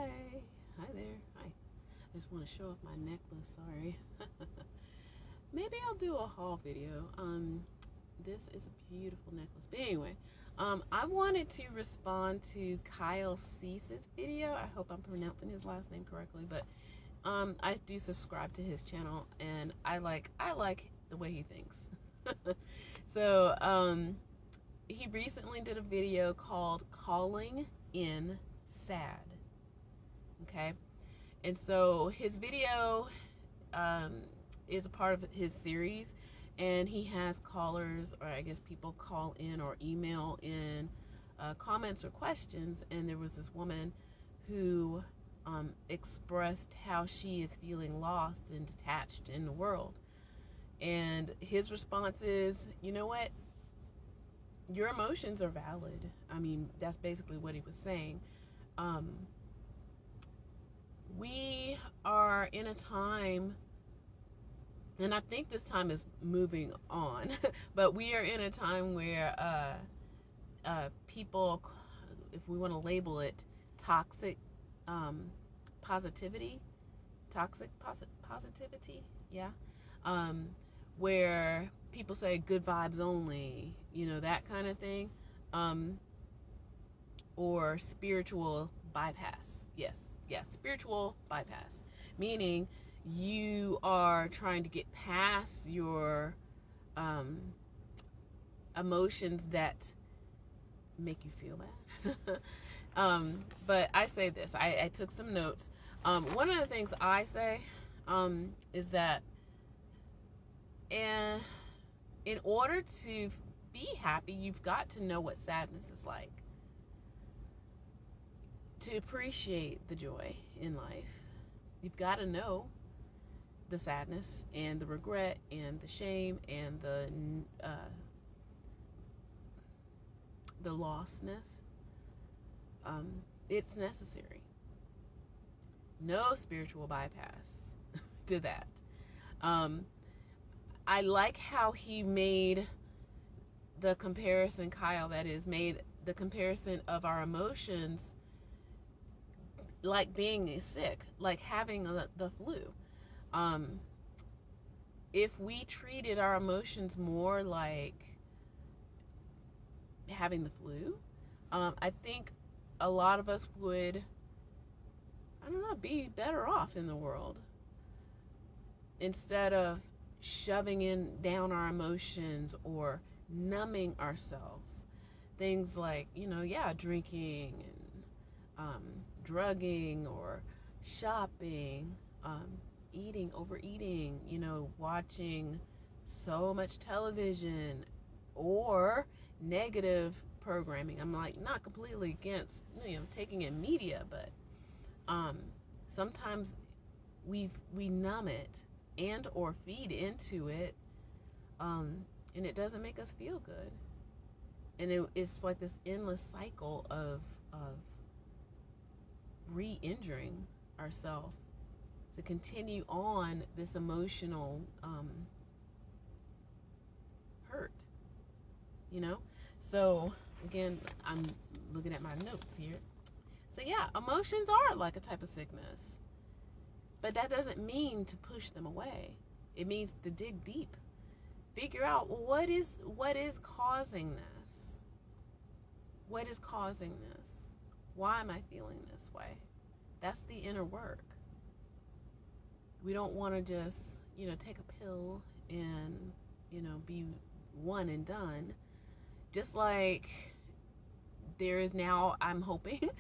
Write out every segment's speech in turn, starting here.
Hi. Hi there. Hi. I just want to show off my necklace. Sorry. Maybe I'll do a haul video. This is a beautiful necklace. But anyway, I wanted to respond to Klye Cease's video. I hope I'm pronouncing his last name correctly, but I do subscribe to his channel, and I like the way he thinks. So he recently did a video called "Calling in Sad." Okay, and so his video is a part of his series, and he has callers, or I guess people call in or email in comments or questions. And there was this woman who expressed how she is feeling lost and detached in the world, and his response is, you know what, your emotions are valid. I mean, that's basically what he was saying. We are in a time, and I think this time is moving on, but we are in a time where people, if we want to label it, toxic positivity, yeah, where people say good vibes only, you know, that kind of thing, or spiritual bypass. Yes, spiritual bypass, meaning you are trying to get past your emotions that make you feel bad. But I say this, I took some notes. One of the things I say is that in order to be happy, you've got to know what sadness is like. To appreciate the joy in life, you've got to know the sadness and the regret and the shame and the lostness. It's necessary. No spiritual bypass to that. I like how he made the comparison, Kyle, that is, made the comparison of our emotions like being sick, like having the flu. If we treated our emotions more like having the flu, I think a lot of us would, I don't know, be better off in the world. Instead of shoving down our emotions or numbing ourselves. Things like, you know, drinking and drugging or shopping, overeating, you know, watching so much television or negative programming. I'm like not completely against, you know, taking in media, but sometimes we numb it and or feed into it, and it doesn't make us feel good. And it's like this endless cycle of re-injuring ourselves to continue on this emotional hurt, you know? So again, I'm looking at my notes here. So yeah, emotions are like a type of sickness, but that doesn't mean to push them away. It means to dig deep, figure out what is causing this. What is causing this? Why am I feeling this way? That's the inner work. We don't want to just, you know, take a pill and, you know, be one and done. Just like there is now, I'm hoping,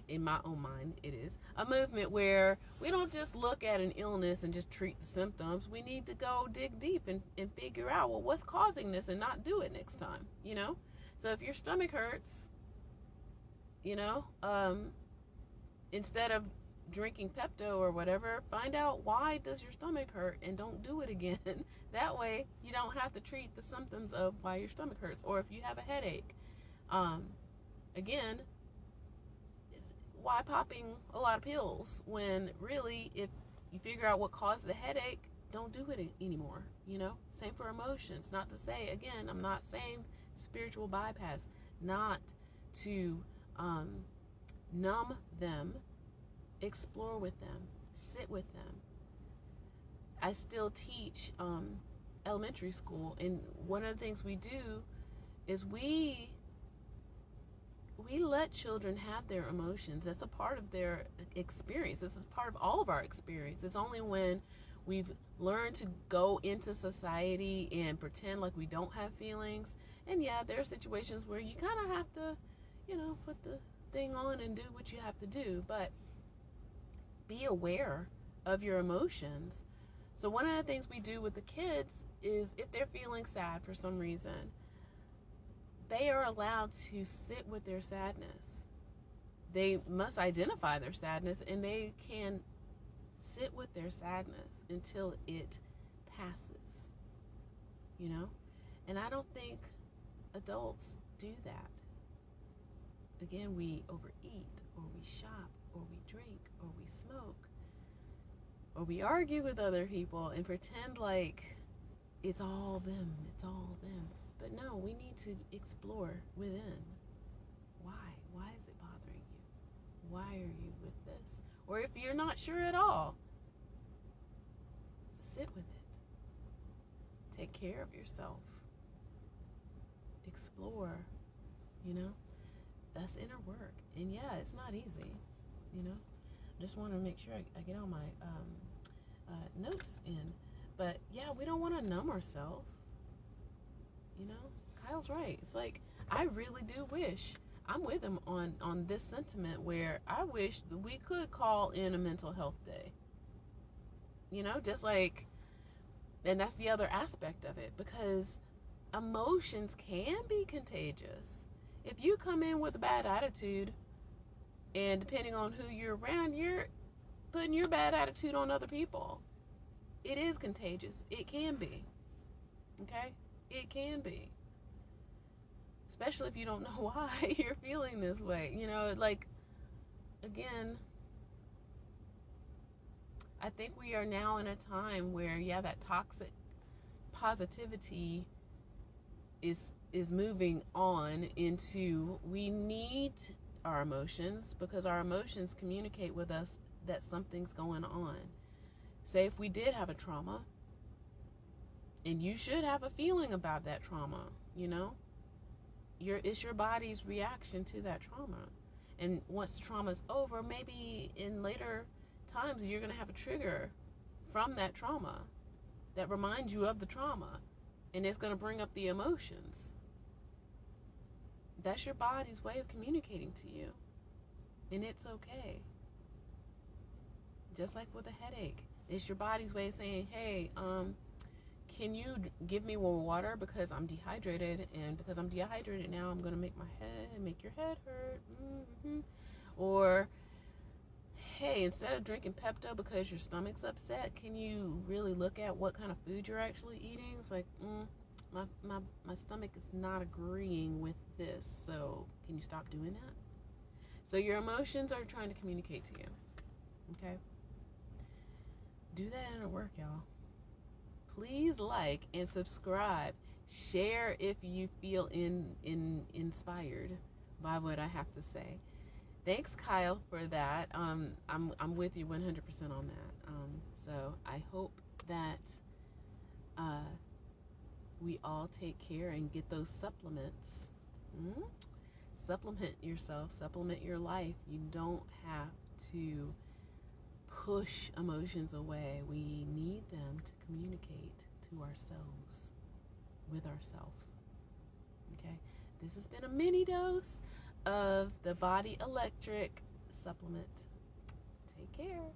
in my own mind, it is a movement where we don't just look at an illness and just treat the symptoms. We need to go dig deep and figure out, well, what's causing this, and not do it next time, you know? So if your stomach hurts, you know, instead of drinking Pepto or whatever, find out why does your stomach hurt and don't do it again. That way you don't have to treat the symptoms of why your stomach hurts. Or if you have a headache, again, why popping a lot of pills when really, if you figure out what caused the headache, don't do it anymore, you know? Same for emotions. Not to say, again, I'm not saying spiritual bypass, not to numb them, explore with them, sit with them. I still teach elementary school, and one of the things we do is we let children have their emotions. That's a part of their experience. This is part of all of our experience. It's only when we've learned to go into society and pretend like we don't have feelings. And yeah, there are situations where you kind of have to, put the thing on and do what you have to do. But be aware of your emotions. So one of the things we do with the kids is if they're feeling sad for some reason, they are allowed to sit with their sadness. They must identify their sadness, and they can sit with their sadness until it passes, And I don't think adults do that. Again, we overeat, or we shop, or we drink, or we smoke, or we argue with other people and pretend like it's all them, it's all them. But no, we need to explore within. Why? Why is it bothering you? Why are you with this? Or if you're not sure at all, sit with it. Take care of yourself. Explore, That's inner work. And yeah, it's not easy, Just want to make sure I get all my notes in. But yeah, we don't want to numb ourselves. Kyle's right. It's like, I really do wish, I'm with him on this sentiment where I wish we could call in a mental health day. Just like, and that's the other aspect of it, because emotions can be contagious. If you come in with a bad attitude, and depending on who you're around, you're putting your bad attitude on other people. It is contagious. It can be. Okay? It can be. Especially if you don't know why you're feeling this way. Again, I think we are now in a time where, that toxic positivity is moving on into, we need our emotions, because our emotions communicate with us that something's going on. Say if we did have a trauma, and you should have a feeling about that trauma, it's your body's reaction to that trauma. And once trauma's over, maybe in later times you're going to have a trigger from that trauma that reminds you of the trauma, and it's going to bring up the emotions. That's your body's way of communicating to you, and it's okay. Just like with a headache, it's your body's way of saying, hey, can you give me more water because I'm dehydrated, and because I'm dehydrated now, I'm going to make your head hurt. Or, hey, instead of drinking Pepto because your stomach's upset, can you really look at what kind of food you're actually eating? It's like, my stomach is not agreeing with this, so can you stop doing that? So your emotions are trying to communicate to you, okay? Do that inner work, y'all. Please like and subscribe. Share if you feel inspired by what I have to say. Thanks, Kyle, for that. I'm with you 100% on that. So I hope that we all take care and get those supplements. Supplement yourself, supplement your life. You don't have to push emotions away. We need them to communicate to ourselves, with ourselves. Okay? This has been a mini dose of the Body Electric supplement. Take care.